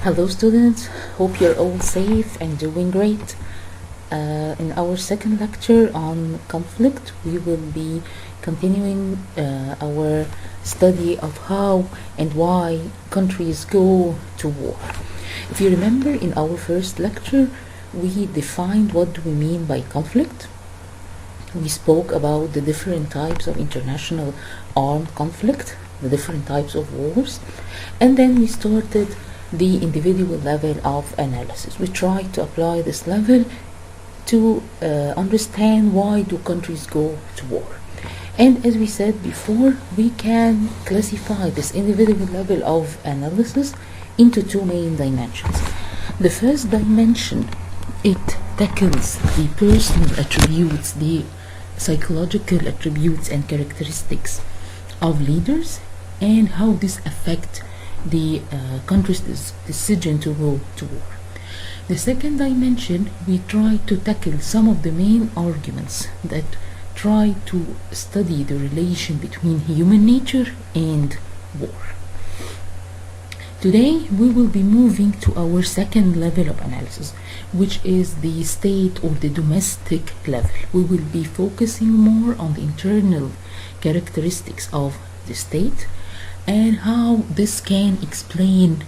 Hello students, hope you're all safe and doing great. In our second lecture on conflict, we will be continuing our study of how and why countries go to war. If you remember, in our first lecture, we defined what do we mean by conflict. We spoke about the different types of international armed conflict, the different types of wars, and then we started the individual level of analysis. We try to apply this level to understand why do countries go to war. And as we said before, we can classify this individual level of analysis into two main dimensions. The first dimension, it tackles the personal attributes, the psychological attributes and characteristics of leaders and how this affect the country's decision to go to war. The second dimension, we try to tackle some of the main arguments that try to study the relation between human nature and war. Today we will be moving to our second level of analysis, which is the state or the domestic level. We will be focusing more on the internal characteristics of the state and how this can explain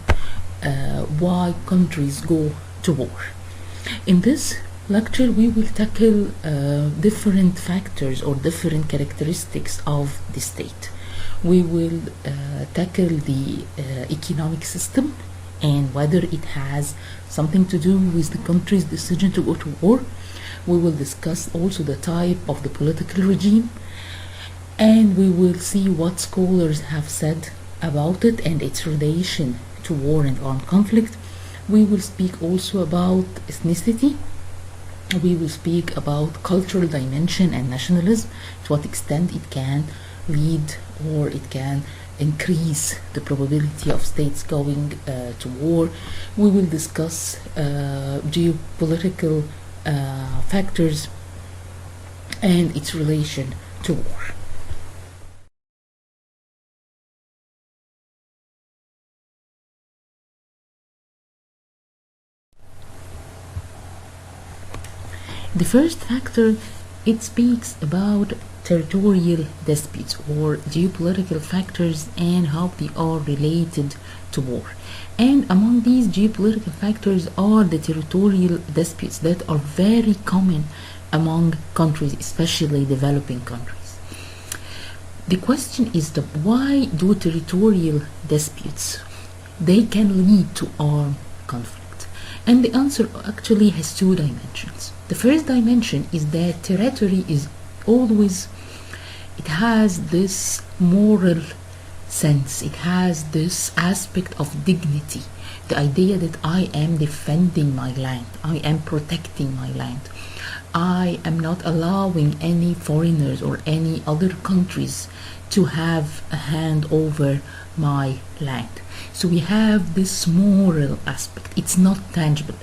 why countries go to war. In this lecture, we will tackle different factors or different characteristics of the state. We will tackle the economic system and whether it has something to do with the country's decision to go to war. We will discuss also the type of the political regime, and we will see what scholars have said about it and its relation to war and armed conflict. We will speak also about ethnicity. We will speak about cultural dimension and nationalism, to what extent it can lead or it can increase the probability of states going to war. We will discuss geopolitical factors and its relation to war. The first factor, it speaks about territorial disputes or geopolitical factors and how they are related to war. And among these geopolitical factors are the territorial disputes that are very common among countries, especially developing countries. The question is why do territorial disputes, they can lead to armed conflict? And the answer actually has two dimensions. The first dimension is that territory is always, it has this moral sense, it has this aspect of dignity, the idea that I am defending my land, I am protecting my land, I am not allowing any foreigners or any other countries to have a hand over my land. So we have this moral aspect. It's not tangible,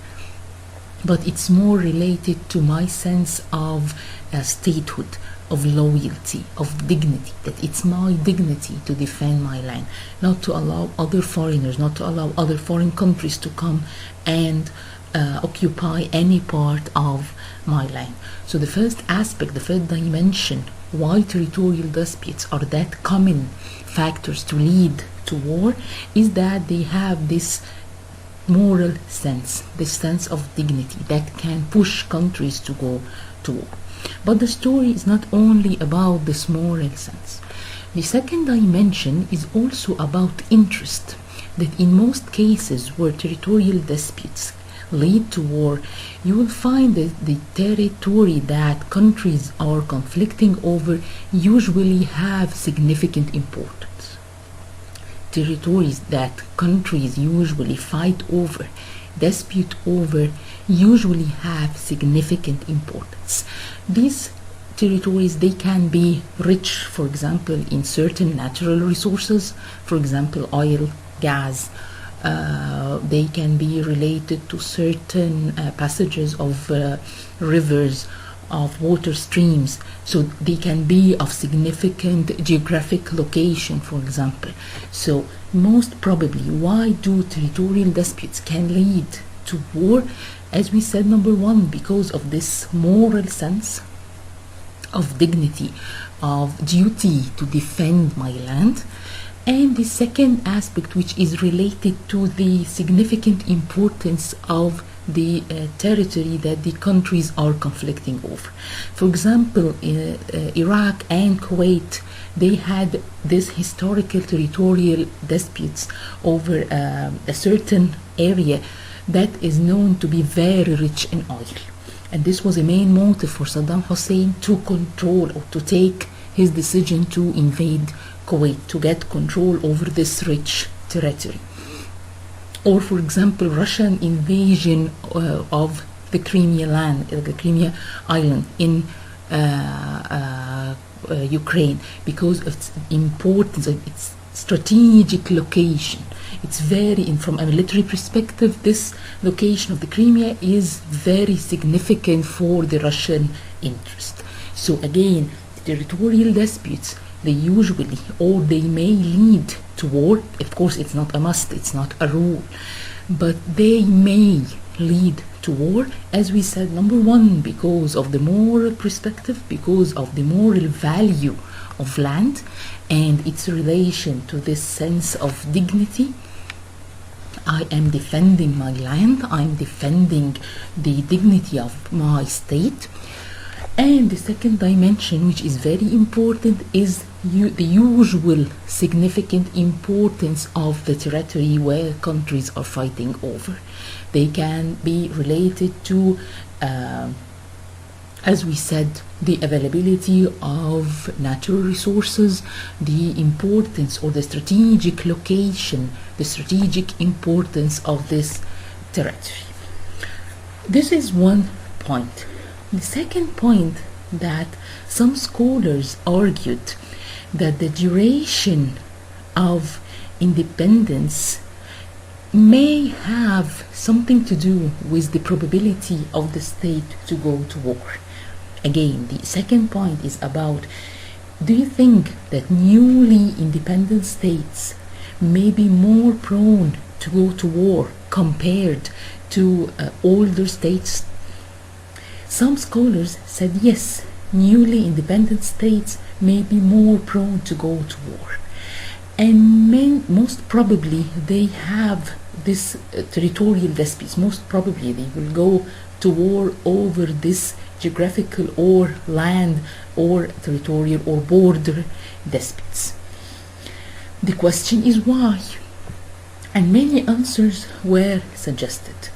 but it's more related to my sense of statehood, of loyalty, of dignity, that it's my dignity to defend my land, not to allow other foreigners, not to allow other foreign countries to come and occupy any part of my land. So the first aspect, the first dimension, why territorial disputes are that common factors to lead to war, is that they have this moral sense, this sense of dignity that can push countries to go to war. But the story is not only about this moral sense. The second dimension is also about interest, that in most cases where territorial disputes lead to war, you will find that the territory that countries are conflicting over usually have significant importance. Territories that countries usually fight over, dispute over, usually have significant importance. These territories, they can be rich, for example, in certain natural resources, for example, oil, gas. They can be related to certain passages of rivers of water streams, so they can be of significant geographic location, for example. So most probably, why do territorial disputes can lead to war? As we said, number one, because of this moral sense of dignity, of duty to defend my land. And the second aspect, which is related to the significant importance of the territory that the countries are conflicting over. For example, Iraq and Kuwait, they had this historical territorial disputes over a certain area that is known to be very rich in oil. And this was a main motive for Saddam Hussein to control or to take his decision to invade Kuwait, to get control over this rich territory. Or, for example, Russian invasion of the Crimea land, the Crimea island in Ukraine, because of its importance, of its strategic location. It's very, from a military perspective, this location of the Crimea is very significant for the Russian interest. So again, territorial disputes, they usually, or they may lead to war. Of course, it's not a must, it's not a rule, but they may lead to war, as we said, number one, because of the moral perspective, because of the moral value of land and its relation to this sense of dignity. I am defending my land, I'm defending the dignity of my state. And the second dimension, which is very important, is the usual significant importance of the territory where countries are fighting over. They can be related to, as we said, the availability of natural resources, the importance or the strategic location, the strategic importance of this territory. This is one point. The second point, that some scholars argued that the duration of independence may have something to do with the probability of the state to go to war. Again, the second point is about, do you think that newly independent states may be more prone to go to war compared to older states? Some scholars said yes, newly independent states may be more prone to go to war. And most probably they have this territorial disputes. Most probably they will go to war over this geographical or land or territorial or border disputes. The question is why? And many answers were suggested.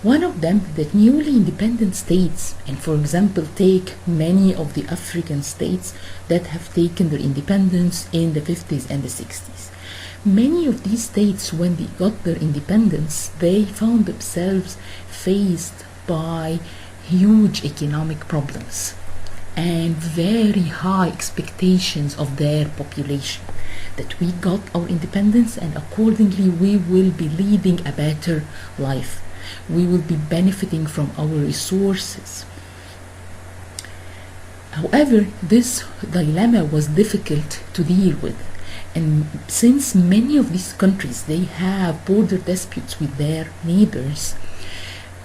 One of them, that newly independent states, and for example take many of the African states that have taken their independence in the 50s and the 60s. Many of these states, when they got their independence, they found themselves faced by huge economic problems and very high expectations of their population, that we got our independence and accordingly we will be leading a better life. We will be benefiting from our resources. However, this dilemma was difficult to deal with, and since many of these countries, they have border disputes with their neighbors,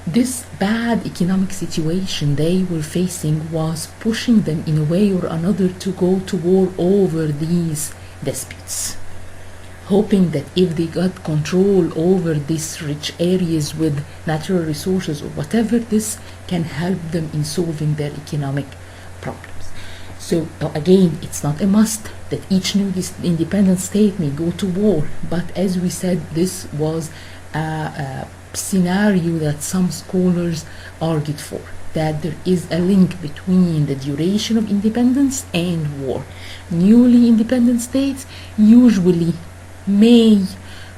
this bad economic situation they were facing was pushing them in a way or another to go to war over these disputes, hoping that if they got control over these rich areas with natural resources or whatever, this can help them in solving their economic problems. So again, it's not a must that each new independent state may go to war, but as we said, this was a scenario that some scholars argued for, that there is a link between the duration of independence and war. Newly independent states usually may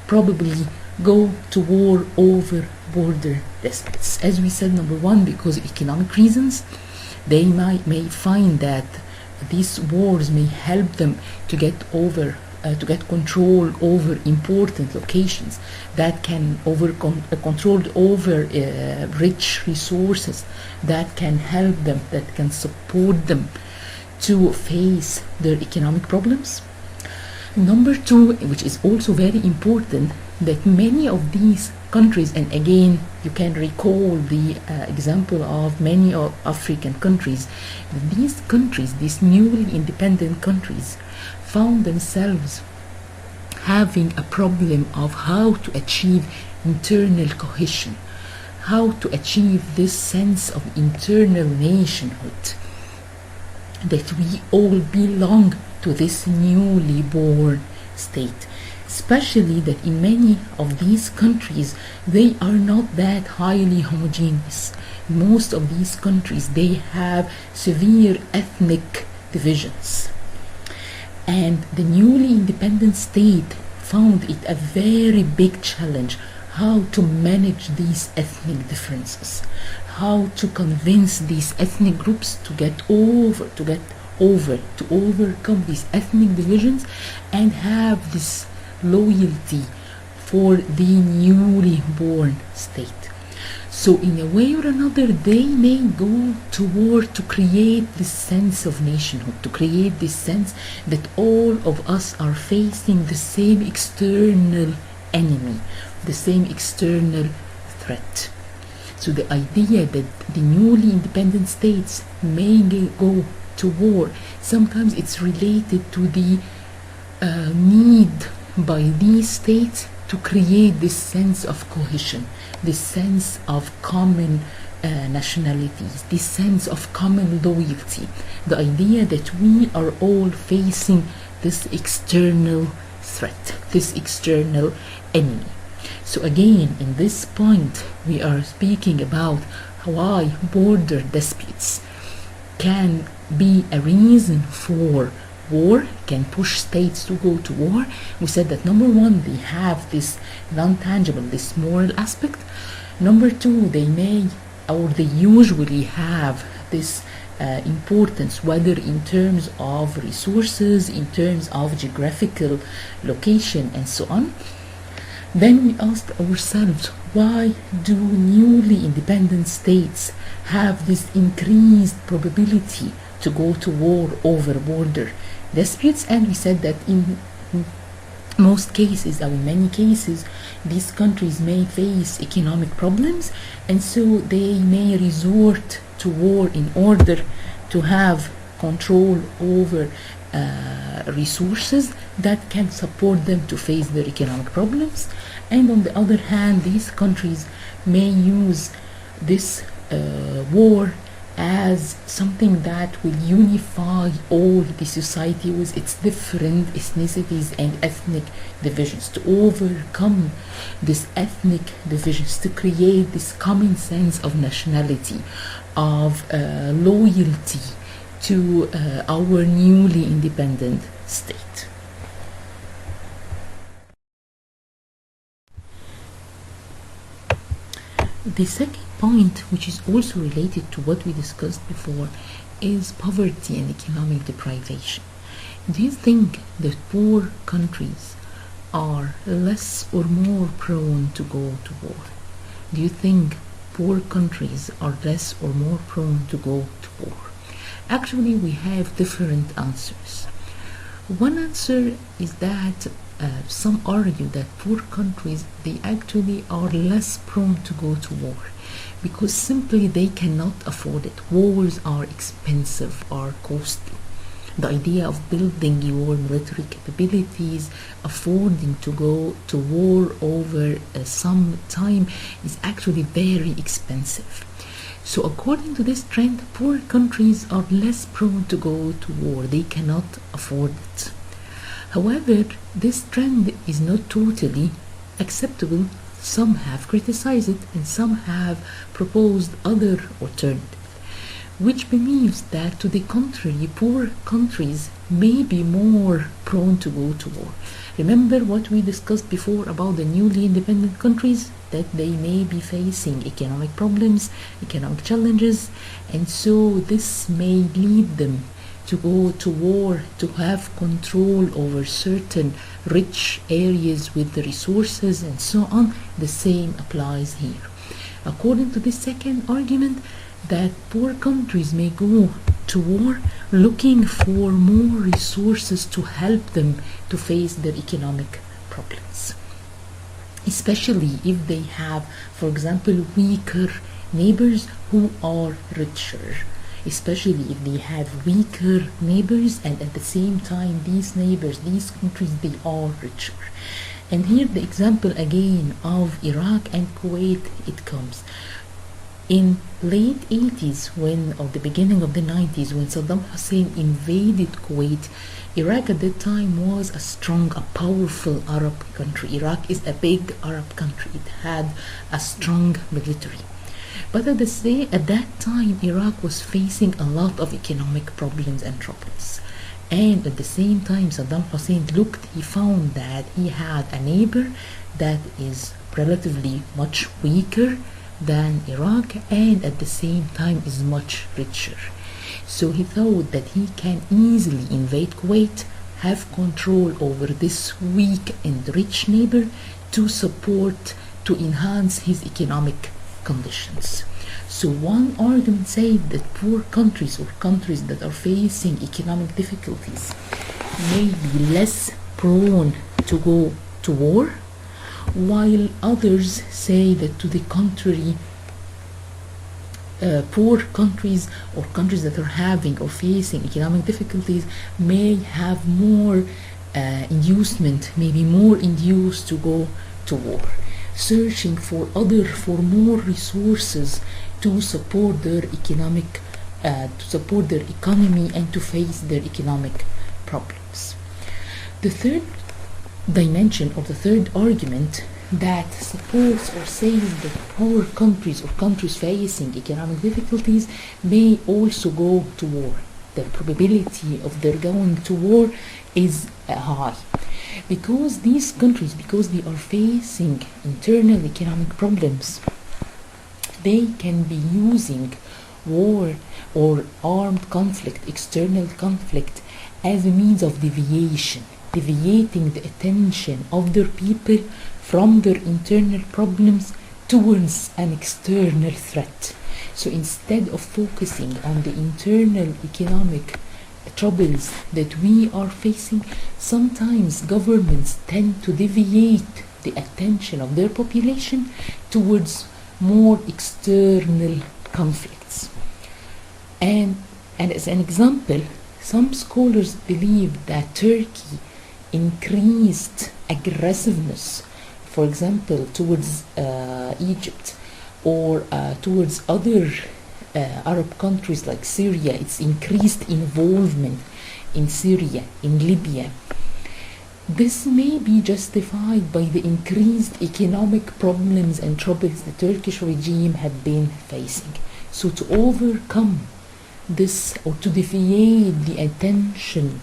probably go to war over border disputes. As we said, number one, because of economic reasons, they may find that these wars may help them to get over to get control over important locations, that can control over rich resources, that can help them, that can support them to face their economic problems. Number two, which is also very important, that many of these countries, and again you can recall the example of many of African countries, these countries, these newly independent countries, found themselves having a problem of how to achieve internal cohesion, how to achieve this sense of internal nationhood, that we all belong to this newly born state. Especially that in many of these countries, they are not that highly homogeneous. Most of these countries, they have severe ethnic divisions. And the newly independent state found it a very big challenge how to manage these ethnic differences, how to convince these ethnic groups to overcome these ethnic divisions and have this loyalty for the newly born state. So in a way or another, they may go to war to create this sense of nationhood, to create this sense that all of us are facing the same external enemy, the same external threat. So the idea that the newly independent states may go to war, sometimes it's related to the need by these states to create this sense of cohesion, this sense of common nationalities, this sense of common loyalty, the idea that we are all facing this external threat, this external enemy. So again, in this point, we are speaking about why border disputes can be a reason for war, can push states to go to war. We said that number one, they have this non-tangible, this moral aspect. Number two, they usually have this importance, whether in terms of resources, in terms of geographical location, and so on. Then we asked ourselves, why do newly independent states have this increased probability to go to war over border disputes? And we said that in most cases, or in many cases, these countries may face economic problems, and so they may resort to war in order to have control over resources that can support them to face their economic problems. And on the other hand, these countries may use this war as something that will unify all the society with its different ethnicities and ethnic divisions, to overcome these ethnic divisions, to create this common sense of nationality, of loyalty to our newly independent state. The second point, which is also related to what we discussed before, is poverty and economic deprivation. Do you think that poor countries are less or more prone to go to war? Do you think poor countries are less or more prone to go to war? Actually, we have different answers. One answer is that some argue that poor countries, they actually are less prone to go to war because simply they cannot afford it. Wars are expensive, are costly. The idea of building your military capabilities, affording to go to war over some time is actually very expensive. So according to this trend, poor countries are less prone to go to war. They cannot afford it. However, this trend is not totally acceptable. Some have criticized it and some have proposed other alternatives, which believes that to the contrary, poor countries may be more prone to go to war. Remember what we discussed before about the newly independent countries, that they may be facing economic problems, economic challenges, and so this may lead them to go to war to have control over certain rich areas with the resources and so on. The same applies here. According to the second argument, that poor countries may go to war looking for more resources to help them to face their economic problems, especially if they have, for example, weaker neighbors who are richer, especially if they have weaker neighbors and at the same time these neighbors, these countries, they are richer. And here the example again of Iraq and Kuwait, it comes. In late 80s, or the beginning of the 90s, when Saddam Hussein invaded Kuwait, Iraq at that time was a strong, a powerful Arab country. Iraq is a big Arab country. It had a strong military. But at that time, Iraq was facing a lot of economic problems and troubles. And at the same time, Saddam Hussein he found that he had a neighbor that is relatively much weaker than Iraq and at the same time is much richer. So he thought that he can easily invade Kuwait, have control over this weak and rich neighbor to enhance his economic conditions. So one argument said that poor countries or countries that are facing economic difficulties may be less prone to go to war, while others say that to the contrary, poor countries or countries that are having or facing economic difficulties may have more inducement, maybe more induced to go to war, searching for more resources to support their economy and to face their economic problems. The third dimension or the third argument that supports or says that poor countries or countries facing economic difficulties may also go to war. The probability of their going to war is high, because these countries, because they are facing internal economic problems, they can be using war or armed conflict, external conflict, as a means of deviating the attention of their people from their internal problems towards an external threat. So instead of focusing on the internal economic troubles that we are facing, sometimes governments tend to deviate the attention of their population towards more external conflicts. And as an example, some scholars believe that Turkey increased aggressiveness, for example, towards Egypt or towards other Arab countries like Syria. It's increased involvement in Syria, in Libya. This may be justified by the increased economic problems and troubles the Turkish regime had been facing. So to overcome this, or to deviate the attention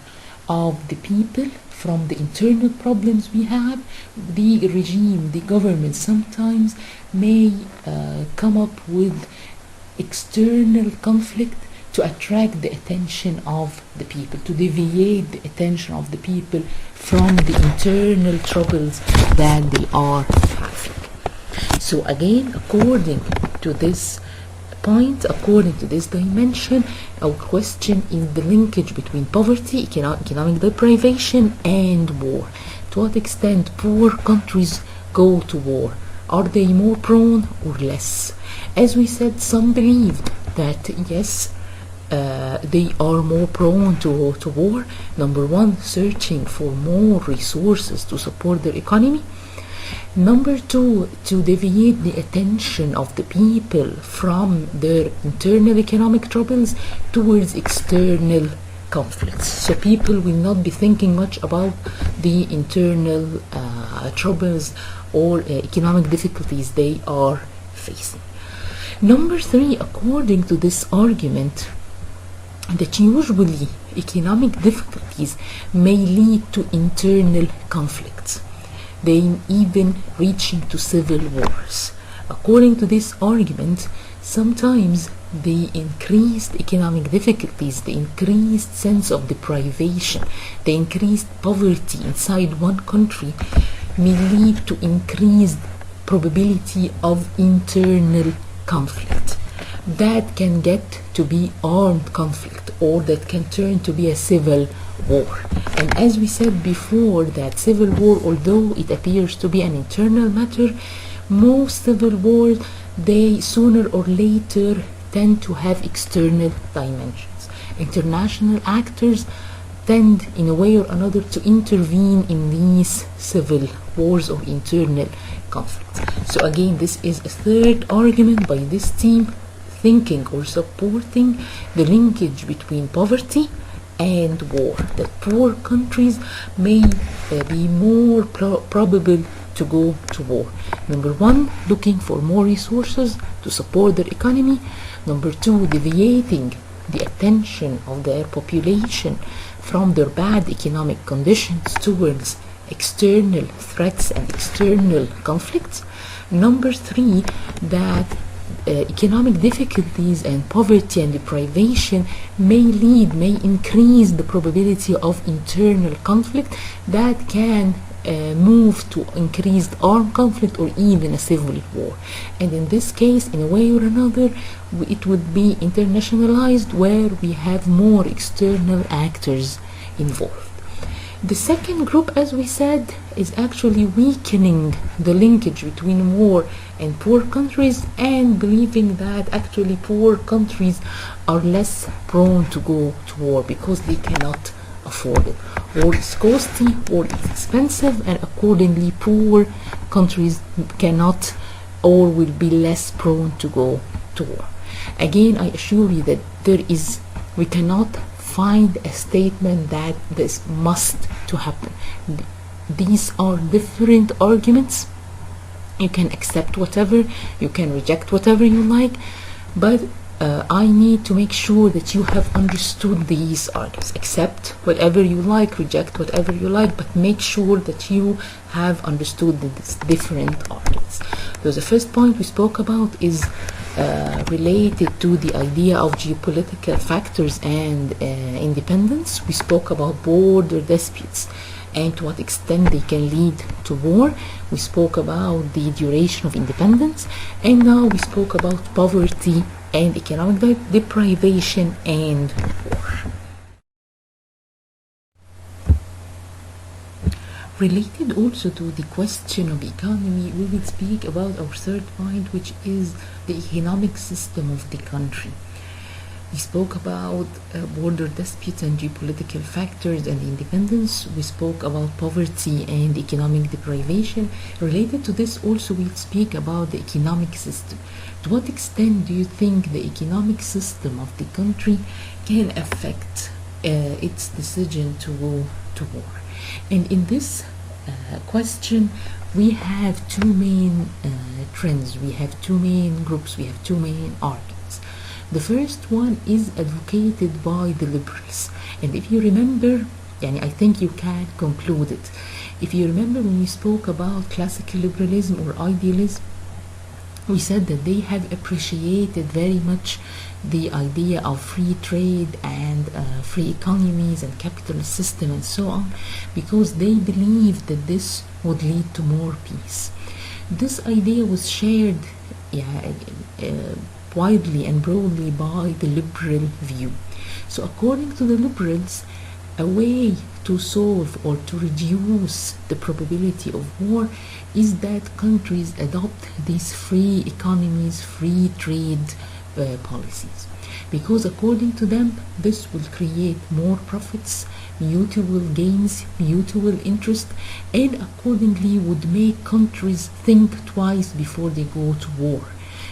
of the people from the internal problems we have, the regime, the government sometimes may come up with external conflict to attract the attention of the people, to deviate the attention of the people from the internal troubles that they are having. So again, according to this point, according to this dimension, our question is the linkage between poverty, economic deprivation, and war. To what extent poor countries go to war? Are they more prone or less? As we said, some believed that yes, they are more prone to go to war. Number one, searching for more resources to support their economy. Number two, to deviate the attention of the people from their internal economic troubles towards external conflicts. So people will not be thinking much about the internal troubles or economic difficulties they are facing. Number three, according to this argument, that usually economic difficulties may lead to internal conflicts, they even reaching to civil wars. According to this argument, Sometimes the increased economic difficulties, the increased sense of deprivation, the increased poverty inside one country may lead to increased probability of internal conflict. That can get to be armed conflict, or that can turn to be a civil war. And as we said before, that civil war, although it appears to be an internal matter, most civil wars, they sooner or later tend to have external dimensions. International actors tend in a way or another to intervene in these civil wars or internal conflicts. So again, this is a third argument by this team, thinking or supporting the linkage between poverty and war, that poor countries may be more probable to go to war. Number one, looking for more resources to support their economy. Number two, deviating the attention of their population from their bad economic conditions towards external threats and external conflicts. Number three, that economic difficulties and poverty and deprivation may increase the probability of internal conflict that can move to increased armed conflict or even a civil war. And in this case, in a way or another, it would be internationalized, where we have more external actors involved. The second group, as we said, is actually weakening the linkage between war and poor countries, and believing that actually poor countries are less prone to go to war because they cannot afford it. War is costly, war is expensive, and accordingly poor countries cannot or will be less prone to go to war. Again, I assure you that we cannot find a statement that this must to happen. These are different arguments. You can accept whatever, you can reject whatever you like, but I need to make sure that you have understood these arguments. Accept whatever you like, reject whatever you like, but make sure that you have understood these different arguments. So the first point we spoke about is related to the idea of geopolitical factors and independence. We spoke about border disputes and to what extent they can lead to war. We spoke about the duration of independence, and now we spoke about poverty and economic deprivation and war. Related also to the question of economy, we will speak about our third point, which is the economic system of the country. We spoke about border disputes and geopolitical factors and independence. We spoke about poverty and economic deprivation. Related to this also, we'll speak about the economic system. To what extent do you think the economic system of the country can affect its decision to go to war? And in this question, we have two main trends, we have two main groups, we have two main arguments. The first one is advocated by the liberals, and if you remember, I think you can conclude it. If you remember, when we spoke about classical liberalism or idealism, we said that they have appreciated very much the idea of free trade and free economies and capitalist system and so on, because they believed that this would lead to more peace. This idea was shared widely and broadly by the liberal view. So according to the liberals, a way to solve or to reduce the probability of war is that countries adopt these free economies, free trade policies, because according to them this will create more profits, mutual gains, mutual interest, and accordingly would make countries think twice before they go to war,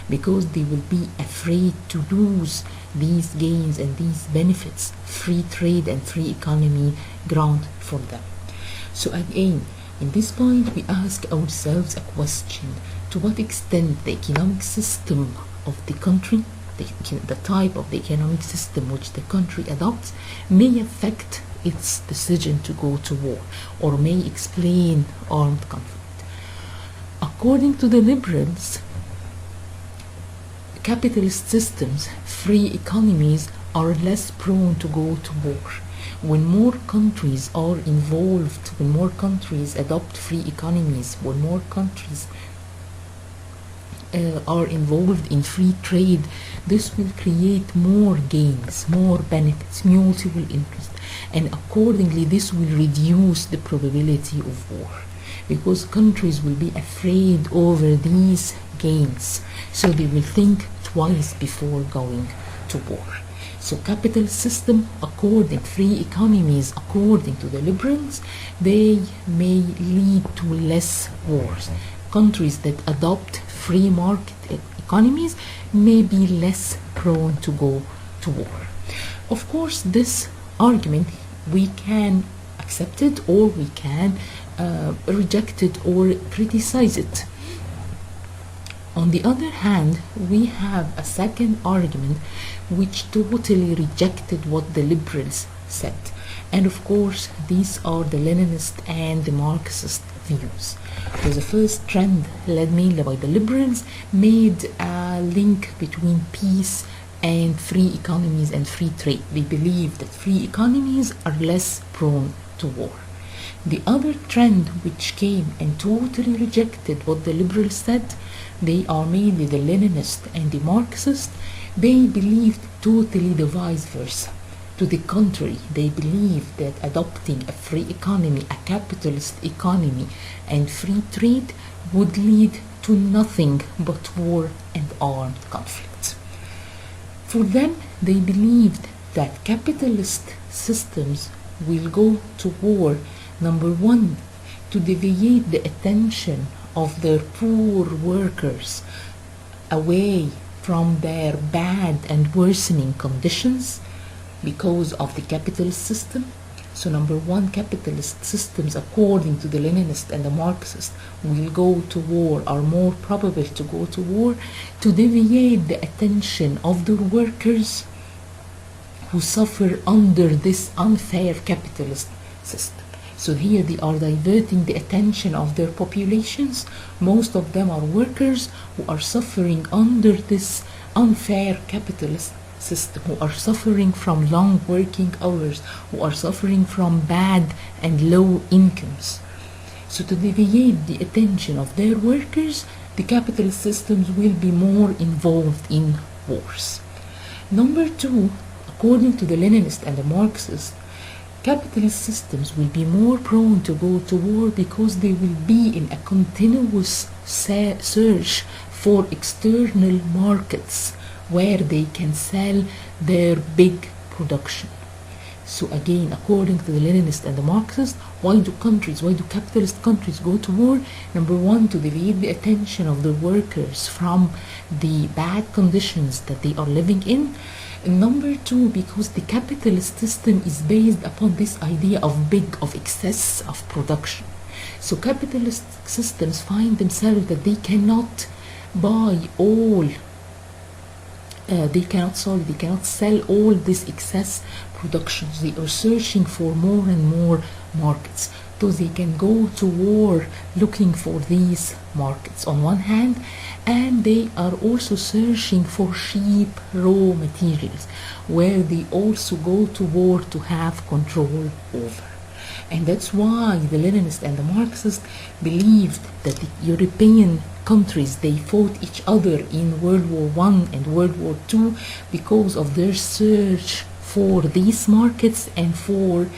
because they will be afraid to lose these gains and these benefits free trade and free economy grant for them. So again, in this point, we ask ourselves a question: to what extent the economic system of the country, the type of the economic system which the country adopts, may affect its decision to go to war, or may explain armed conflict. According to the liberals, capitalist systems, free economies are less prone to go to war. When more countries are involved, when more countries adopt free economies, when more countries are involved in free trade, this will create more gains, more benefits, mutual interest, and accordingly this will reduce the probability of war, because countries will be afraid over these gains, so they will think twice before going to war. So capital system, according free economies, according to the liberals, they may lead to less wars. Countries that adopt free market economies may be less prone to go to war. Of course, this argument we can accept it, or we can reject it or criticize it. On the other hand, we have a second argument which totally rejected what the liberals said. And of course, these are the Leninist and the Marxist views. So the first trend, led mainly by the liberals, made a link between peace and free economies and free trade. They believe that free economies are less prone to war. The other trend which came and totally rejected what the liberals said, they are mainly the Leninist and the Marxist. They believed totally the vice versa. To the contrary, they believe that adopting a free economy, a capitalist economy, and free trade would lead to nothing but war and armed conflict. For them, they believed that capitalist systems will go to war, number one, to deviate the attention of their poor workers away from their bad and worsening conditions because of the capitalist system. So number one, capitalist systems, according to the Leninist and the Marxist, will go to war, are more probable to go to war, to deviate the attention of the workers who suffer under this unfair capitalist system. So here they are diverting the attention of their populations. Most of them are workers who are suffering under this unfair capitalist system, who are suffering from long working hours, who are suffering from bad and low incomes. So to deviate the attention of their workers, the capitalist systems will be more involved in wars. Number two, according to the Leninist and the Marxist, capitalist systems will be more prone to go to war because they will be in a continuous search for external markets where they can sell their big production. So again, according to the Leninist and the Marxist, why do capitalist countries go to war? Number one, to deviate the attention of the workers from the bad conditions that they are living in. And number two, because the capitalist system is based upon this idea of excess of production. So capitalist systems find themselves that they cannot buy all they cannot sell all this excess productions. They are searching for more and more markets, so they can go to war looking for these markets on one hand, and they are also searching for cheap raw materials, where they also go to war to have control over. And that's why the Leninists and the Marxists believed that the European countries, they fought each other in World War I and World War II because of their search for these markets and for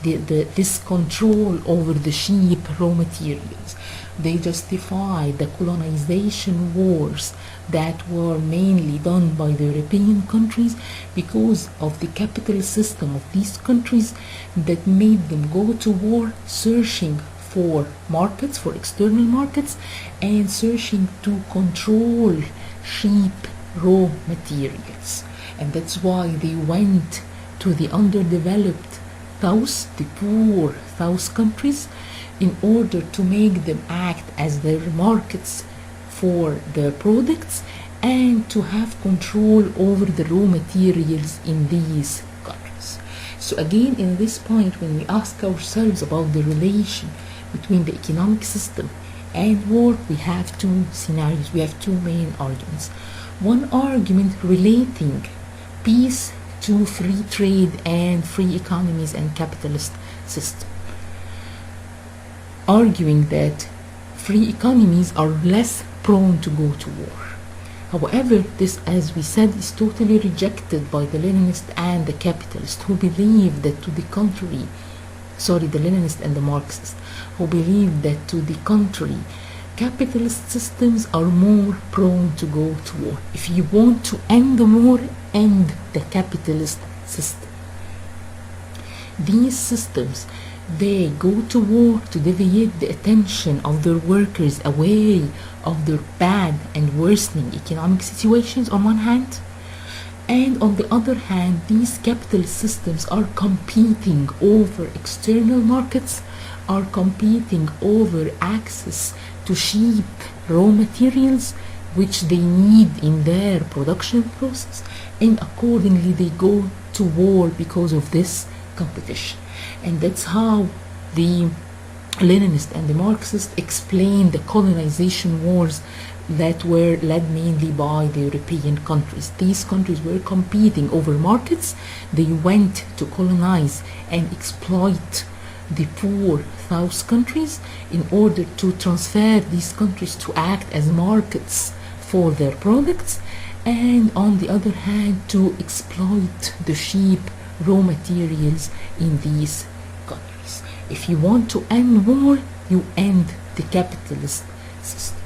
this control over the cheap raw materials. They justified the colonization wars that were mainly done by the European countries because of the capitalist system of these countries that made them go to war searching for markets, for external markets, and searching to control cheap raw materials. And that's why they went to the underdeveloped South, the poor South countries, in order to make them act as their markets for their products and to have control over the raw materials in these countries. So again, in this point, when we ask ourselves about the relation between the economic system and war, we have two scenarios, we have two main arguments. One argument relating peace to free trade and free economies and capitalist system, arguing that free economies are less prone to go to war. However, this, as we said, is totally rejected by the Leninists and the capitalists, who believe that to the contrary, the Leninists and the Marxists, who believe that to the contrary, capitalist systems are more prone to go to war. If you want to end the war, end the capitalist system. These systems, they go to war to deviate the attention of their workers away of their bad and worsening economic situations on one hand, and on the other hand, these capitalist systems are competing over external markets, are competing over access to cheap raw materials which they need in their production process, and accordingly they go to war because of this competition. And that's how the Leninists and the Marxists explain the colonization wars that were led mainly by the European countries. These countries were competing over markets. They went to colonize and exploit the poor South countries in order to transfer these countries to act as markets for their products, and on the other hand to exploit the cheap raw materials in these countries. If you want to end war, you end the capitalist system.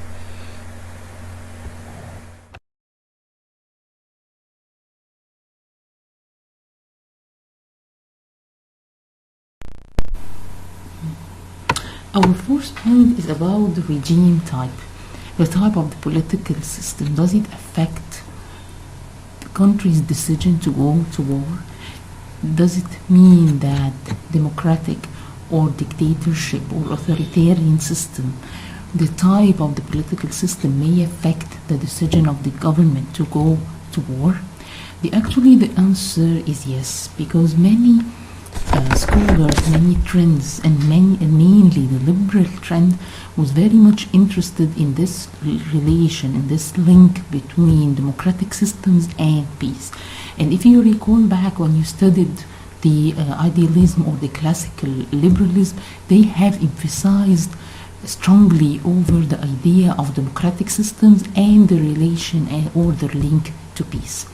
Our first point is about the regime type, the type of the political system. Does it affect the country's decision to go to war? Does it mean that democratic or dictatorship or authoritarian system, the type of the political system, may affect the decision of the government to go to war? The answer is yes, because many scholars, many trends, and mainly the liberal trend was very much interested in this relation, in this link between democratic systems and peace. And if you recall back when you studied the idealism or the classical liberalism, they have emphasized strongly over the idea of democratic systems and the relation or the link to peace.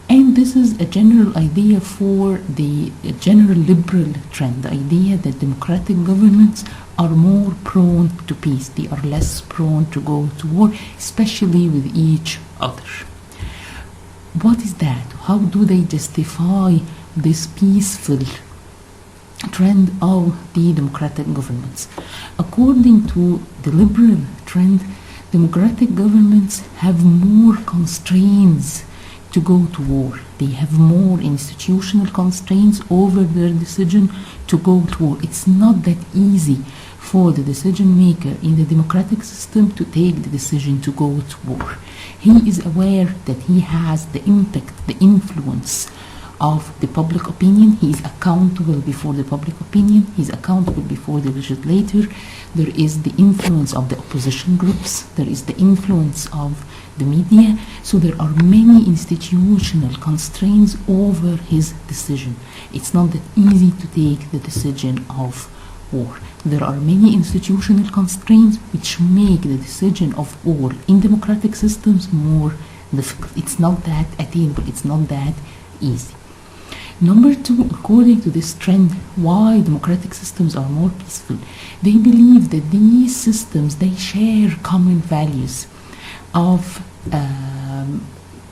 And this is a general idea for the general liberal trend, the idea that democratic governments are more prone to peace. They are less prone to go to war, especially with each other. What is that? How do they justify this peaceful trend of the democratic governments? According to the liberal trend, democratic governments have more constraints to go to war. They have more institutional constraints over their decision to go to war. It's not that easy for the decision maker in the democratic system to take the decision to go to war. He is aware that he has the impact, the influence of the public opinion. He is accountable before the public opinion. He is accountable before the legislature. There is the influence of the opposition groups. There is the influence of the media. So there are many institutional constraints over his decision. It's not that easy to take the decision of war. There are many institutional constraints which make the decision of war in democratic systems more difficult. It's not that attainable. It's not that easy. Number two, according to this trend, why democratic systems are more peaceful? They believe that these systems, they share common values of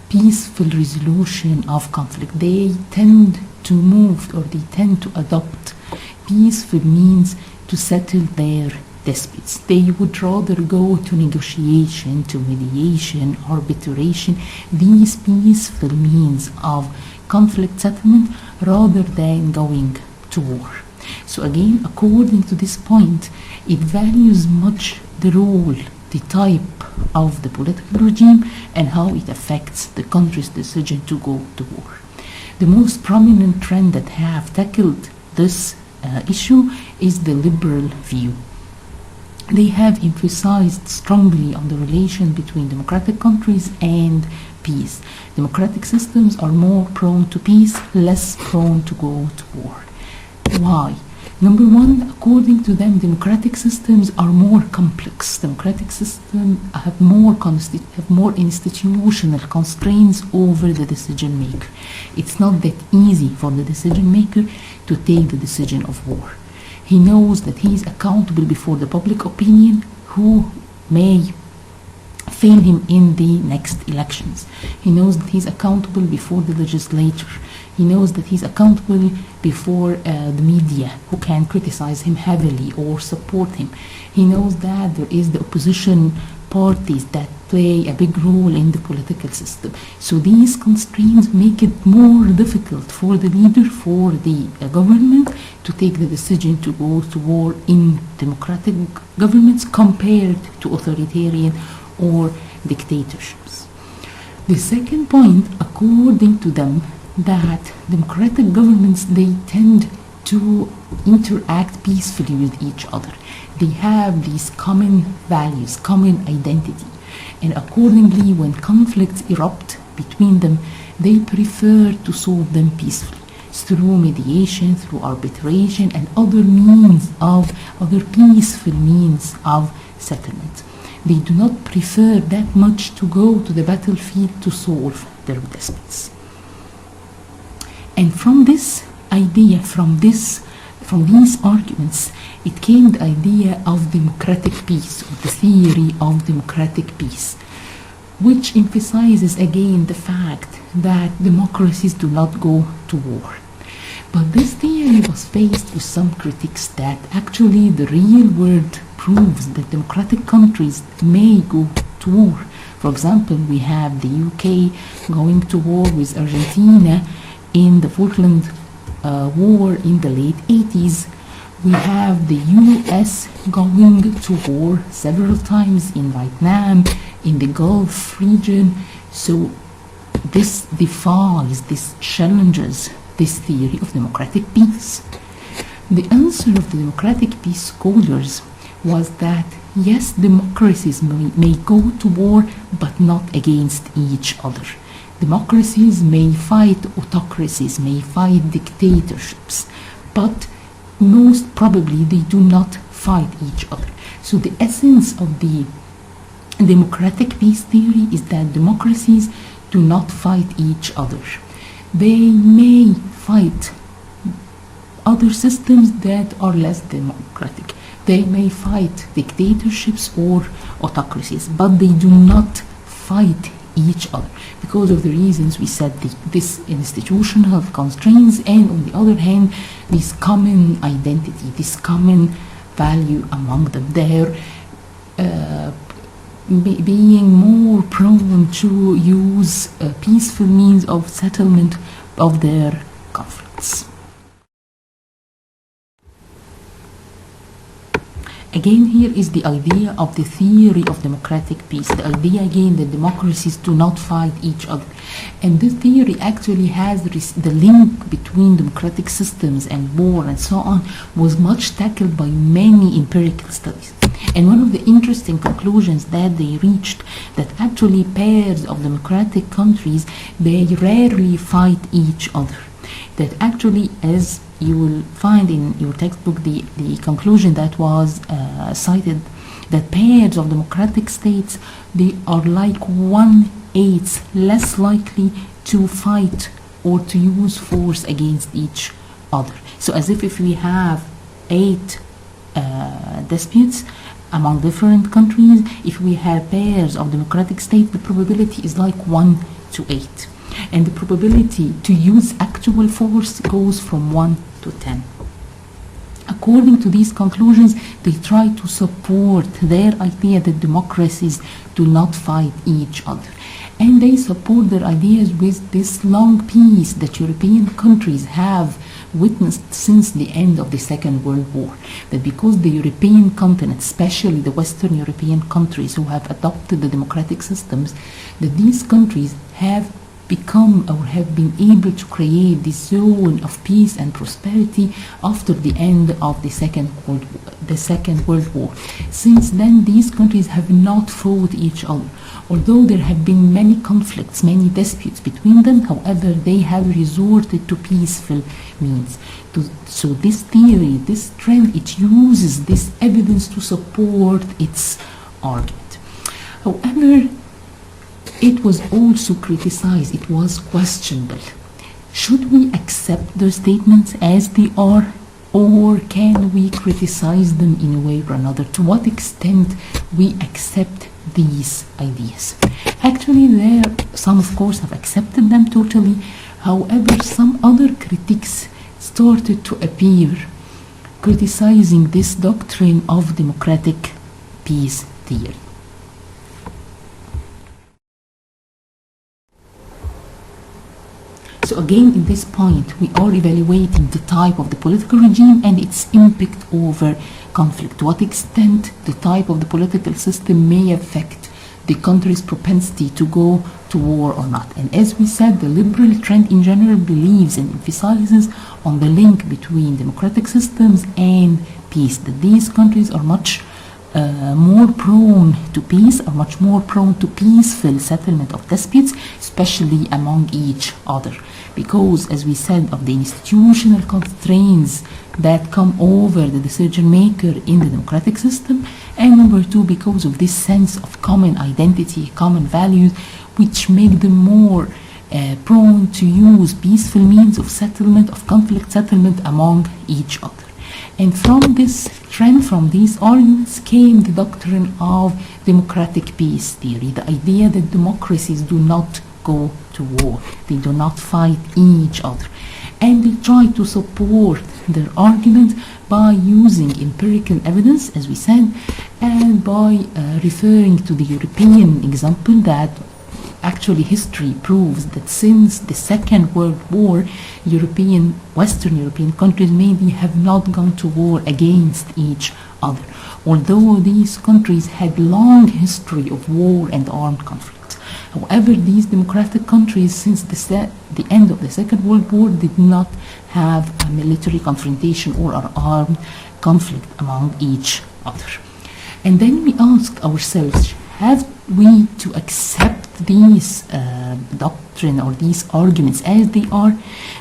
peaceful resolution of conflict. They tend to move, or they tend to adopt peaceful means to settle their disputes. They would rather go to negotiation, to mediation, arbitration, these peaceful means of conflict settlement, rather than going to war. So again, according to this point, it values much the role, the type of the political regime, and how it affects the country's decision to go to war. The most prominent trend that have tackled this issue is the liberal view. they have emphasized strongly on the relation between democratic countries and peace. Democratic systems are more prone to peace, less prone to go to war. Why? Number one, according to them, democratic systems are more complex. Democratic systems have more institutional constraints over the decision maker. It's not that easy for the decision maker to take the decision of war. He knows that he is accountable before the public opinion who may fail him in the next elections. He knows that he's accountable before the legislature. He knows that he's accountable before the media, who can criticize him heavily or support him. He knows that there is the opposition parties that play a big role in the political system. So these constraints make it more difficult for the leader, for the government, to take the decision to go to war in democratic governments compared to authoritarian or dictatorships. The second point, according to them, that democratic governments, they tend to interact peacefully with each other. They have these common values, common identity, and accordingly, when conflicts erupt between them, they prefer to solve them peacefully through mediation, through arbitration, and other peaceful means of settlement. They do not prefer that much to go to the battlefield to solve their disputes. And from this idea, from these arguments, it came the idea of democratic peace, or the theory of democratic peace, which emphasizes again the fact that democracies do not go to war. But this theory was faced with some critics that actually the real world proves that democratic countries may go to war. For example, we have the UK going to war with Argentina in the Falkland War in the late 80s. We have the US going to war several times in Vietnam, in the Gulf region. So this defies, this challenges this theory of democratic peace. The answer of the democratic peace scholars was that yes, democracies may go to war, but not against each other. Democracies may fight autocracies, may fight dictatorships, but most probably they do not fight each other. So the essence of the democratic peace theory is that democracies do not fight each other. They may fight other systems that are less democratic. They may fight dictatorships or autocracies, but they do not fight each other because of the reasons we said, this institutional constraints, and on the other hand, this common identity, this common value among them. They're being more prone to use peaceful means of settlement of their conflicts. Again, here is the idea of the theory of democratic peace. The idea again that democracies do not fight each other. And this theory actually has the link between democratic systems and war and so on was much tackled by many empirical studies. And one of the interesting conclusions that they reached, that actually pairs of democratic countries, they rarely fight each other. That actually, as you will find in your textbook, the conclusion that was cited, that pairs of democratic states, they are like 1/8 less likely to fight or to use force against each other. So as if we have 8 disputes among different countries, if we have pairs of democratic states, the probability is like 1/8. And the probability to use actual force goes from 1 to 10. According to these conclusions, they try to support their idea that democracies do not fight each other. And they support their ideas with this long peace that European countries have witnessed since the end of the Second World War. That because the European continent, especially the Western European countries who have adopted the democratic systems, that these countries have become or have been able to create this zone of peace and prosperity after the end of the Second World War. Since then, these countries have not fought each other. Although there have been many conflicts, many disputes between them, however, they have resorted to peaceful means. So this theory, this trend, it uses this evidence to support its argument. However, it was also criticized, it was questionable. Should we accept their statements as they are, or can we criticize them in a way or another? To what extent we accept these ideas? Actually, some of course have accepted them totally. However, some other critics started to appear, criticizing this doctrine of democratic peace theory. So again, in this point, we are evaluating the type of the political regime and its impact over conflict. To what extent the type of the political system may affect the country's propensity to go to war or not. And as we said, the liberal trend in general believes and emphasizes on the link between democratic systems and peace, that these countries are much more prone to peace, are much more prone to peaceful settlement of disputes, especially among each other, because, as we said, of the institutional constraints that come over the decision maker in the democratic system, and number two, because of this sense of common identity, common values, which make them more prone to use peaceful means of settlement, of conflict settlement among each other. And from this trend, from these arguments, came the doctrine of democratic peace theory, the idea that democracies do not go to war, they do not fight each other. And they try to support their argument by using empirical evidence, as we said, and by referring to the European example that actually history proves that since the Second World War, Western European countries mainly have not gone to war against each other, although these countries had long history of war and armed conflict. However, these democratic countries, since the end of the Second World War, did not have a military confrontation or an armed conflict among each other. And then we asked ourselves, have we to accept these doctrine or these arguments as they are?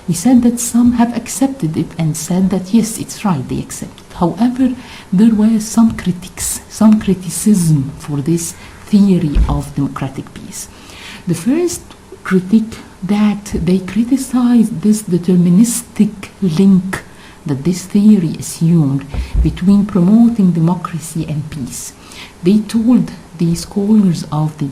We said that some have accepted it and said that yes, it's right, they accept it. However, there were some critics, some criticism for this theory of democratic peace. The first critic, that they criticized this deterministic link that this theory assumed between promoting democracy and peace. They told the scholars of the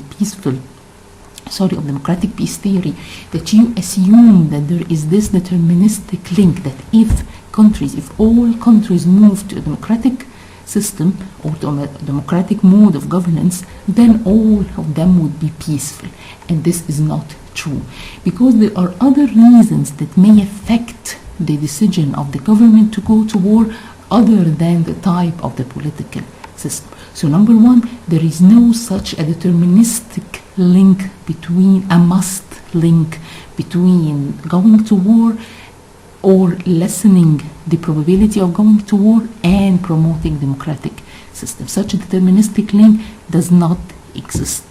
of democratic peace theory that you assume that there is this deterministic link, that if all countries move to a democratic system or to a democratic mode of governance, then all of them would be peaceful. And this is not true, because there are other reasons that may affect the decision of the government to go to war other than the type of the political system. So number one, there is no such a deterministic link between, a must link between going to war or lessening the probability of going to war and promoting democratic systems. Such a deterministic link does not exist.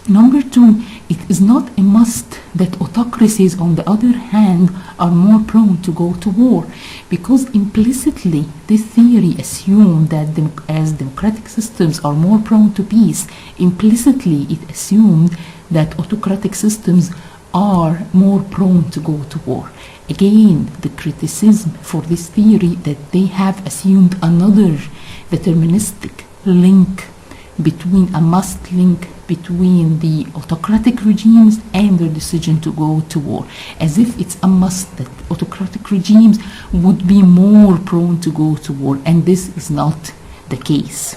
Number two, it is not a must that autocracies, on the other hand, are more prone to go to war, because implicitly this theory assumed that as democratic systems are more prone to peace, implicitly it assumed that autocratic systems are more prone to go to war. Again, the criticism for this theory that they have assumed another deterministic link between, a must link between the autocratic regimes and their decision to go to war, as if it's a must that autocratic regimes would be more prone to go to war, and this is not the case.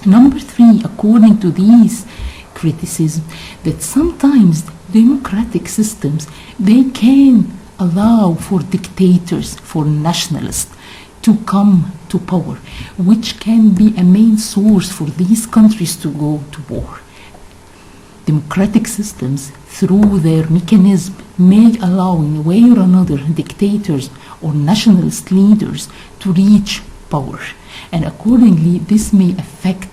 Number three, according to these criticism, that sometimes democratic systems, they can allow for dictators, for nationalists to come to power, which can be a main source for these countries to go to war. democratic systems, through their mechanism, may allow in a way or another dictators or nationalist leaders to reach power. And accordingly, this may affect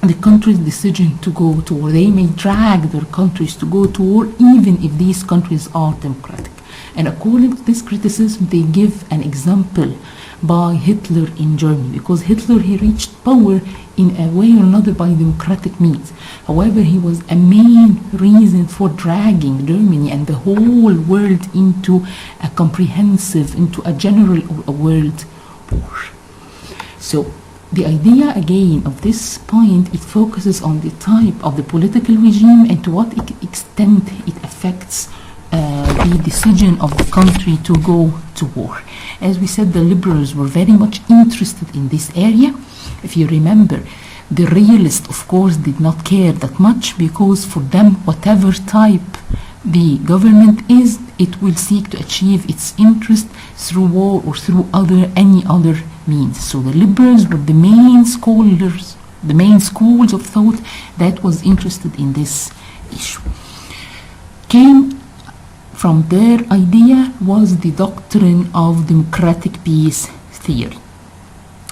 the country's decision to go to war. They may drag their countries to go to war even if these countries are democratic. And according to this criticism, they give an example by Hitler in Germany, because Hitler, he reached power in a way or another by democratic means. However, he was a main reason for dragging Germany and the whole world into a comprehensive, into a general or a world war. So the idea again of this point, it focuses on the type of the political regime and to what extent it affects the decision of the country to go to war. As we said, the liberals were very much interested in this area. If you remember, the realists, of course, did not care that much, because for them, whatever type the government is, it will seek to achieve its interest through war or through any other means. So the liberals were the main scholars, the main schools of thought that was interested in this issue. Came from their idea was the doctrine of democratic peace theory.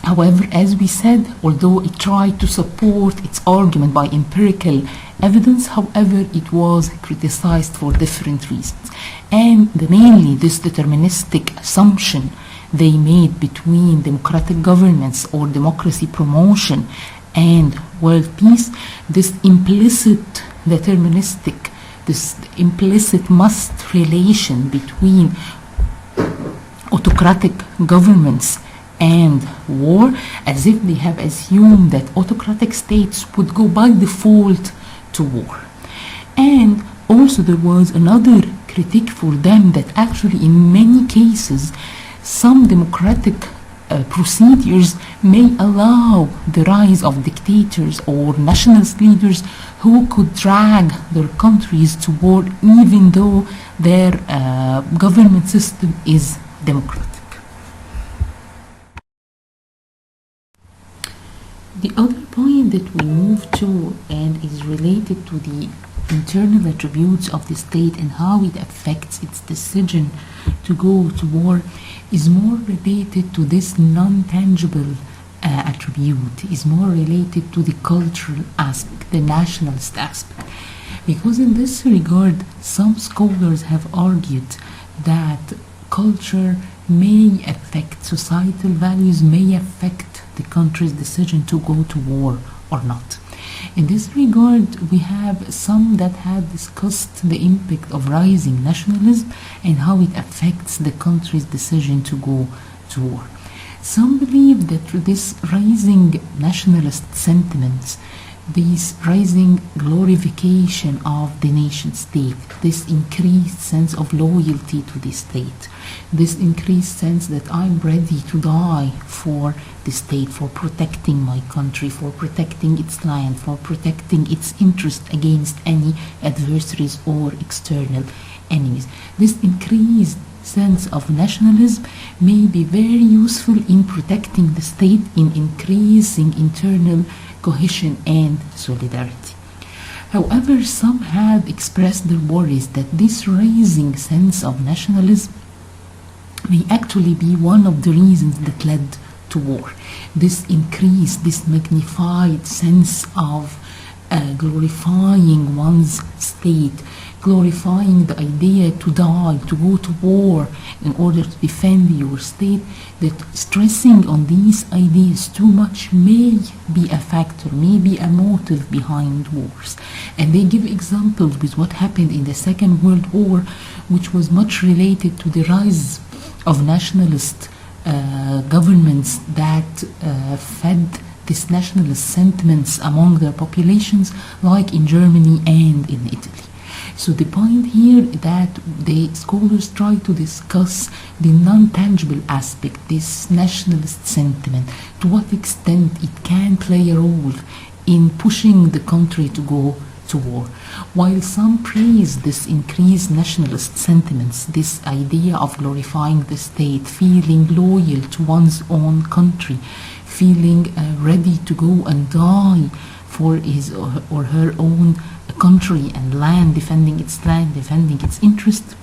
However, as we said, although it tried to support its argument by empirical evidence, however, it was criticized for different reasons. And mainly this deterministic assumption they made between democratic governments or democracy promotion and world peace, this implicit deterministic, this implicit must relation between autocratic governments and war, as if they have assumed that autocratic states would go by default to war. And also there was another critique for them, that actually in many cases some democratic procedures may allow the rise of dictators or nationalist leaders who could drag their countries to war even though their government system is democratic. The other point that we move to, and is related to the internal attributes of the state and how it affects its decision to go to war, is more related to this non-tangible attribute, is more related to the cultural aspect, the nationalist aspect. Because in this regard, some scholars have argued that culture may affect societal values, may affect the country's decision to go to war or not. In this regard, we have some that have discussed the impact of rising nationalism and how it affects the country's decision to go to war. Some believe that this rising nationalist sentiments, this rising glorification of the nation state, this increased sense of loyalty to the state, this increased sense that I'm ready to die for the state, for protecting my country, for protecting its land, for protecting its interest against any adversaries or external enemies. This increased sense of nationalism may be very useful in protecting the state, in increasing internal cohesion and solidarity. However, some have expressed their worries that this rising sense of nationalism may actually be one of the reasons that led to war. This increased, this magnified sense of glorifying one's state, glorifying the idea to die, to go to war in order to defend your state, that stressing on these ideas too much may be a factor, may be a motive behind wars. And they give examples with what happened in the Second World War, which was much related to the rise of nationalist governments that fed these nationalist sentiments among their populations, like in Germany and in Italy. So the point here that the scholars try to discuss the non-tangible aspect, this nationalist sentiment, to what extent it can play a role in pushing the country to go to war. While some praise this increased nationalist sentiments, this idea of glorifying the state, feeling loyal to one's own country, feeling ready to go and die for his or her own country and land, defending its interest.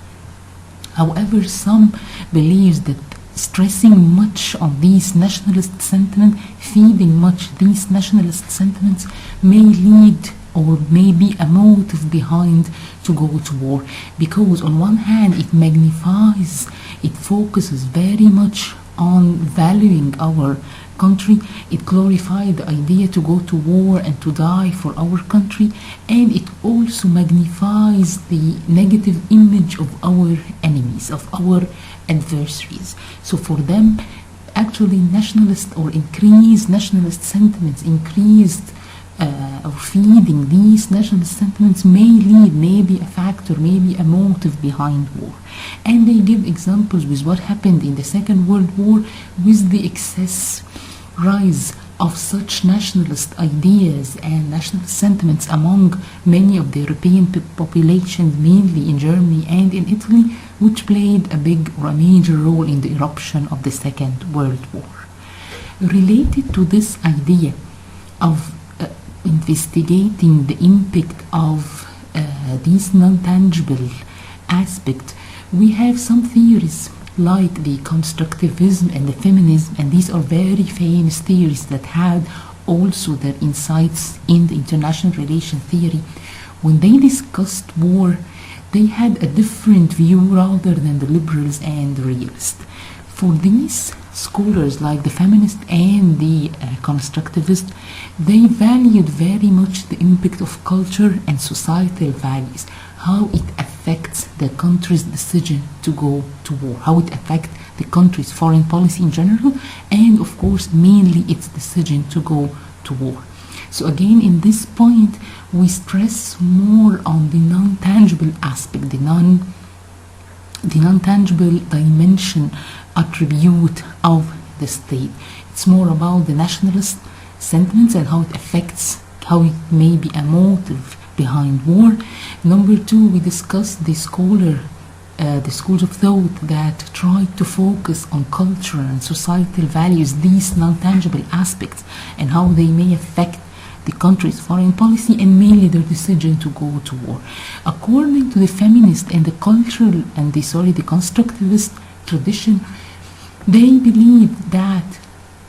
However, some believes that stressing much on these nationalist sentiments, feeding much these nationalist sentiments, may lead or may be a motive behind to go to war, because on one hand it magnifies, it focuses very much on valuing our country, it glorifies the idea to go to war and to die for our country, and it also magnifies the negative image of our enemies, of our adversaries. So for them, actually nationalist or increased nationalist sentiments, or feeding these nationalist sentiments may be a factor, maybe a motive behind war. And they give examples with what happened in the Second World War, with the excess rise of such nationalist ideas and nationalist sentiments among many of the European populations, mainly in Germany and in Italy, which played a big or a major role in the eruption of the Second World War. Related to this idea of investigating the impact of these non-tangible aspects, we have some theories like the constructivism and the feminism, and these are very famous theories that had also their insights in the international relations theory. When they discussed war, they had a different view rather than the liberals and the realists. For these scholars like the feminist and the constructivist, they valued very much the impact of culture and societal values, how it affects the country's decision to go to war, how it affects the country's foreign policy in general, and of course mainly its decision to go to war. So again, in this point, we stress more on the non-tangible aspect, the non-tangible dimension, attribute of the state. It's more about the nationalist sentiments and how it affects, how it may be a motive behind war. Number two, we discussed the schools of thought that try to focus on culture and societal values, these non-tangible aspects, and how they may affect the country's foreign policy and mainly their decision to go to war. According to the feminist and the cultural and the constructivist tradition, they believe that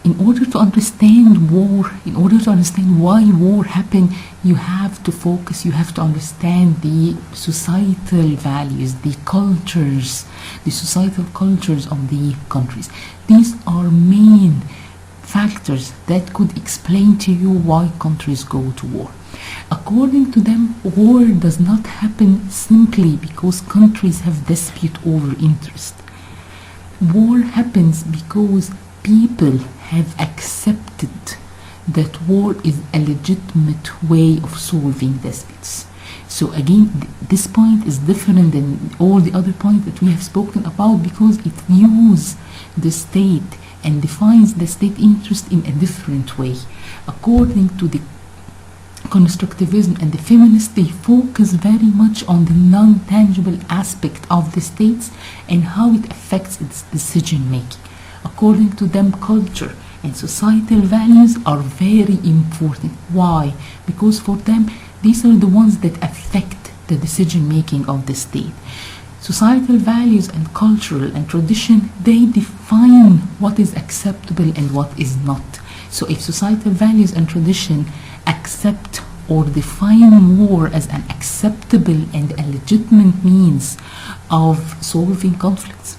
in order to understand war, in order to understand why war happened, you have to focus, you have to understand the societal values, the societal cultures of the countries. These are main factors that could explain to you why countries go to war. According to them, war does not happen simply because countries have dispute over interest. War happens because people have accepted that war is a legitimate way of solving disputes. So again, this point is different than all the other points that we have spoken about, because it views the state and defines the state interest in a different way. According to the constructivism and the feminists, they focus very much on the non-tangible aspect of the states and how it affects its decision making. According to them, culture and societal values are very important. Why? Because for them, these are the ones that affect the decision making of the state. Societal values and cultural and tradition, they define what is acceptable and what is not. So if societal values and tradition accept or define war as an acceptable and a legitimate means of solving conflicts,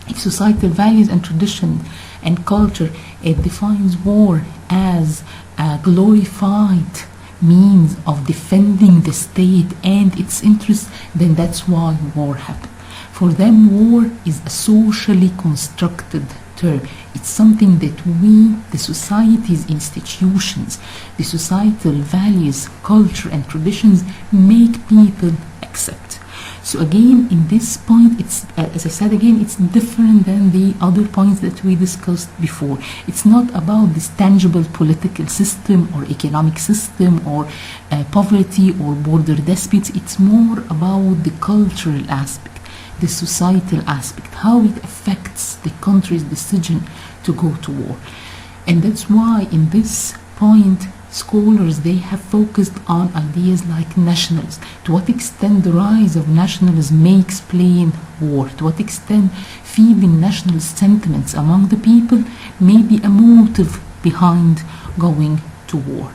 if societal values and tradition and culture, it defines war as a glorified means of defending the state and its interests, then that's why war happened. For them, war is a socially constructed term. It's something that we, the society's institutions, the societal values, culture and traditions make people accept. So again, in this point, it's as I said again, it's different than the other points that we discussed before. It's not about this tangible political system or economic system or poverty or border disputes. It's more about the cultural aspect, the societal aspect, how it affects the country's decision to go to war. And that's why in this point, scholars, they have focused on ideas like nationalism. To what extent the rise of nationalism may explain war? To what extent feeling national sentiments among the people may be a motive behind going to war?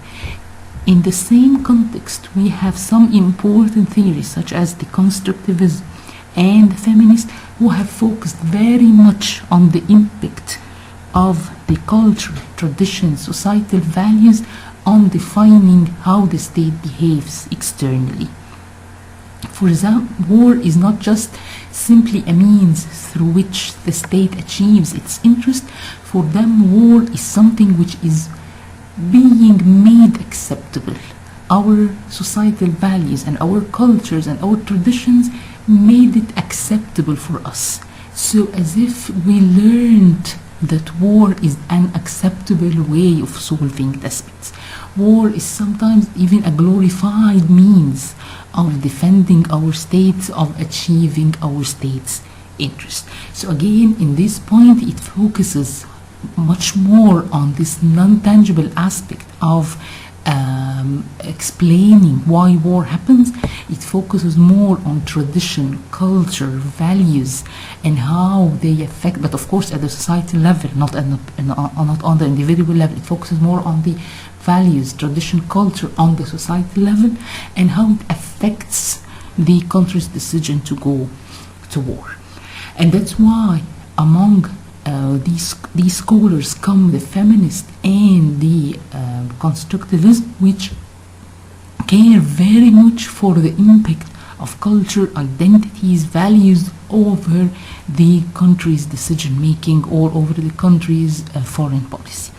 In the same context, we have some important theories such as the constructivism and the feminists who have focused very much on the impact of the culture, traditions, societal values on defining how the state behaves externally. For example, war is not just simply a means through which the state achieves its interest. For them, war is something which is being made acceptable. Our societal values and our cultures and our traditions made it acceptable for us. So as if we learned that war is an acceptable way of solving disputes. War is sometimes even a glorified means of defending our states, of achieving our state's interest. So again, in this point, it focuses much more on this non-tangible aspect of explaining why war happens. It focuses more on tradition, culture, values, and how they affect, but of course at the societal level, not on the individual level. It focuses more on the values, tradition, culture on the societal level, and how it affects the country's decision to go to war. And that's why among these scholars come the feminists and the constructivists, which care very much for the impact of culture, identities, values over the country's decision making or over the country's foreign policy.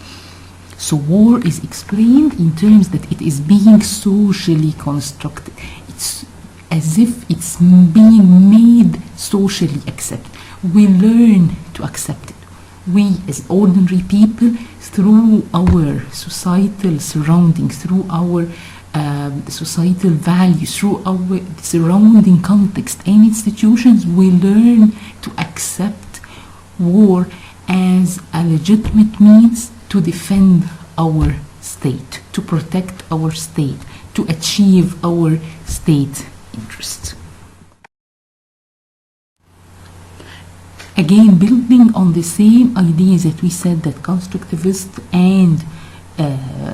So war is explained in terms that it is being socially constructed. It's as if it's being made socially accepted. We learn to accept it. We as ordinary people, through our societal surroundings, through our societal values, through our surrounding context and institutions, we learn to accept war as a legitimate means to defend our state, to protect our state, to achieve our state interests. Again, building on the same ideas that we said that constructivists and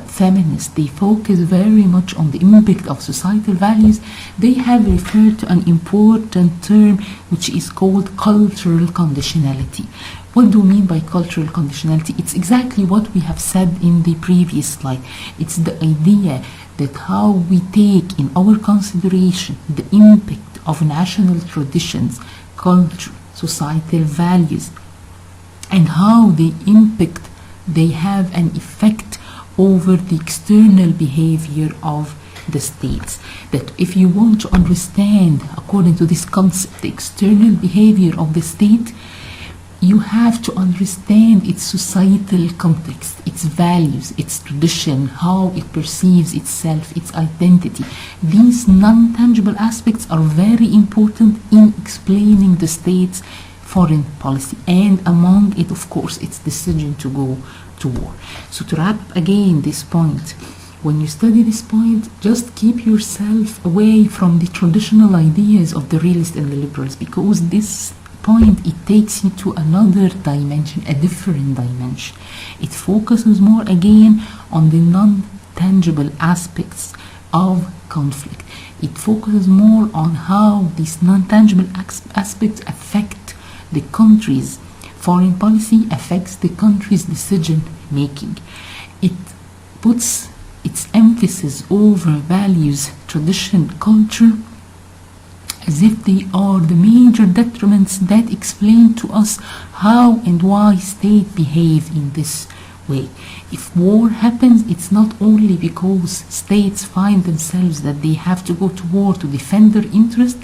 feminists, they focus very much on the impact of societal values. They have referred to an important term which is called cultural conditionality. What do we mean by cultural conditionality? It's exactly what we have said in the previous slide. It's the idea that how we take in our consideration the impact of national traditions, culture, societal values, and how they have an effect over the external behavior of the states. That if you want to understand, according to this concept, the external behavior of the state, you have to understand its societal context, its values, its tradition, how it perceives itself, its identity. These non-tangible aspects are very important in explaining the state's foreign policy, and among it, of course, its decision to go to war. So to wrap up again this point, when you study this point, just keep yourself away from the traditional ideas of the realists and the liberals, because this point, it takes you to another dimension, a different dimension. It focuses more again on the non-tangible aspects of conflict. It focuses more on how these non-tangible aspects affect the country's foreign policy, affects the country's decision making. It puts its emphasis over values, tradition, culture, as if they are the major detriments that explain to us how and why states behave in this way. If war happens, it's not only because states find themselves that they have to go to war to defend their interest,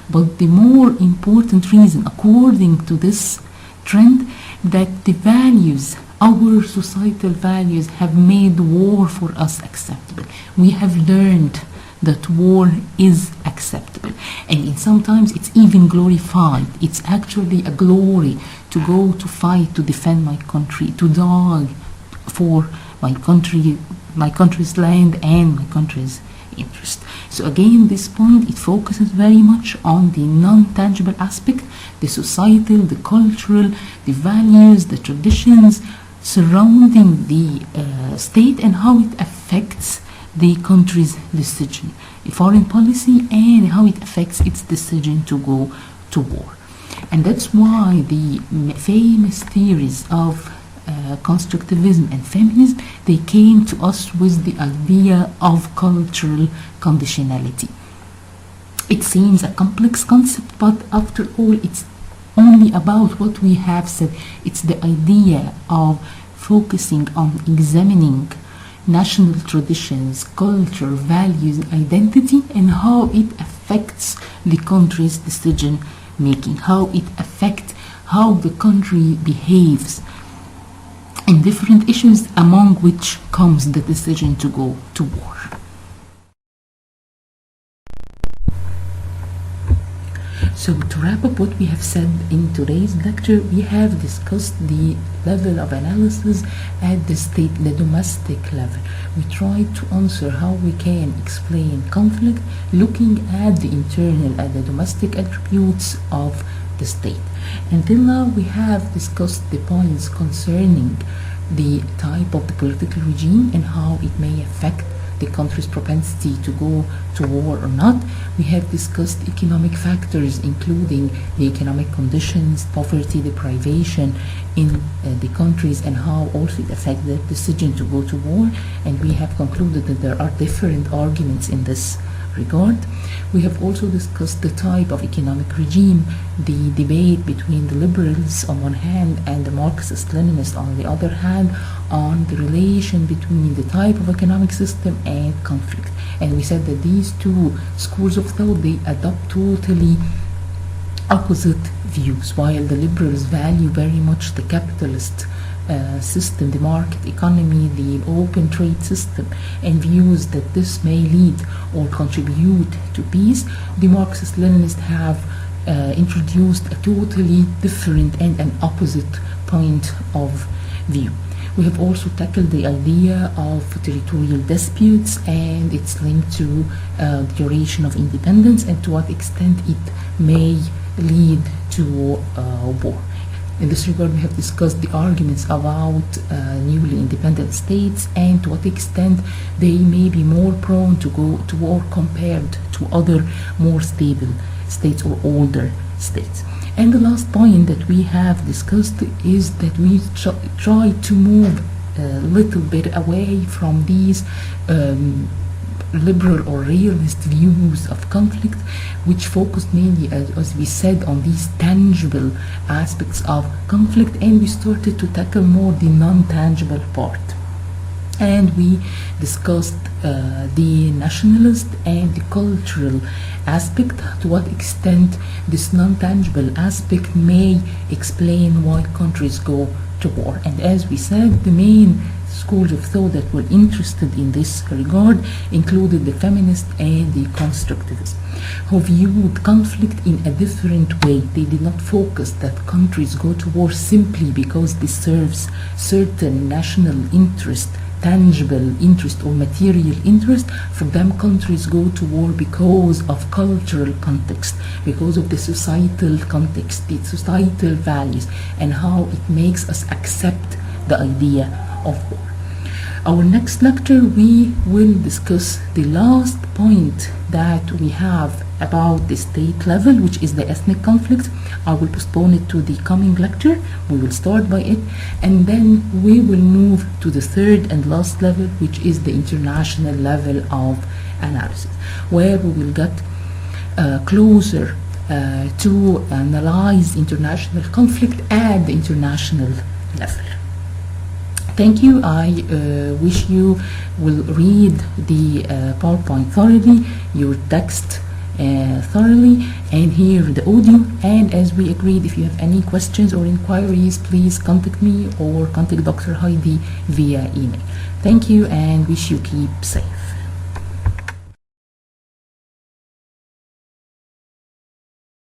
but the more important reason, according to this trend, that the values, our societal values, have made war for us acceptable. We have learned that war is acceptable, and sometimes it's even glorified. It's actually a glory to go to fight to defend my country, to die for my country, my country's land and my country's interest. So again, this point, it focuses very much on the non-tangible aspect, the societal, the cultural, the values, the traditions surrounding the state and how it affects the country's decision, foreign policy, and how it affects its decision to go to war. And that's why the famous theories of constructivism and feminism, they came to us with the idea of cultural conditionality. It seems a complex concept, but after all, it's only about what we have said. It's the idea of focusing on examining national traditions, culture, values, identity, and how it affects the country's decision making, how it affects how the country behaves in different issues, among which comes the decision to go to war. So to wrap up what we have said in today's lecture, we have discussed the level of analysis at the state, the domestic level. We tried to answer how we can explain conflict looking at the internal and the domestic attributes of the state. Until now, we have discussed the points concerning the type of the political regime and how it may affect the country's propensity to go to war or not. We have discussed economic factors, including the economic conditions, poverty, deprivation in the countries, and how also it affects the decision to go to war. And we have concluded that there are different arguments in this regard. We have also discussed the type of economic regime, the debate between the liberals on one hand and the Marxist-Leninists on the other hand, on the relation between the type of economic system and conflict. And we said that these two schools of thought, they adopt totally opposite views. While the liberals value very much the capitalist system, the market economy, the open trade system, and views that this may lead or contribute to peace, the Marxist-Leninists have introduced a totally different and an opposite point of view. We have also tackled the idea of territorial disputes and its link to the duration of independence and to what extent it may lead to war. In this regard, we have discussed the arguments about newly independent states and to what extent they may be more prone to go to war compared to other more stable states or older states. And the last point that we have discussed is that we try to move a little bit away from these liberal or realist views of conflict, which focused mainly, as we said, on these tangible aspects of conflict, and we started to tackle more the non-tangible part. And we discussed the nationalist and the cultural aspect, to what extent this non-tangible aspect may explain why countries go to war. And as we said, the main schools of thought that were interested in this regard included the feminists and the constructivists, who viewed conflict in a different way. They did not focus that countries go to war simply because this serves certain national interest, tangible interest or material interest. For them, countries go to war because of cultural context, because of the societal context, the societal values, and how it makes us accept the idea of war. Our next lecture, we will discuss the last point that we have about the state level, which is the ethnic conflict. I will postpone it to the coming lecture. We will start by it, and then we will move to the third and last level, which is the international level of analysis, where we will get closer to analyze international conflict at the international level. Thank you. I wish you will read the PowerPoint thoroughly, your text thoroughly, and hear the audio. And as we agreed, if you have any questions or inquiries, please contact me or contact Dr. Heidi via email. Thank you, and wish you keep safe.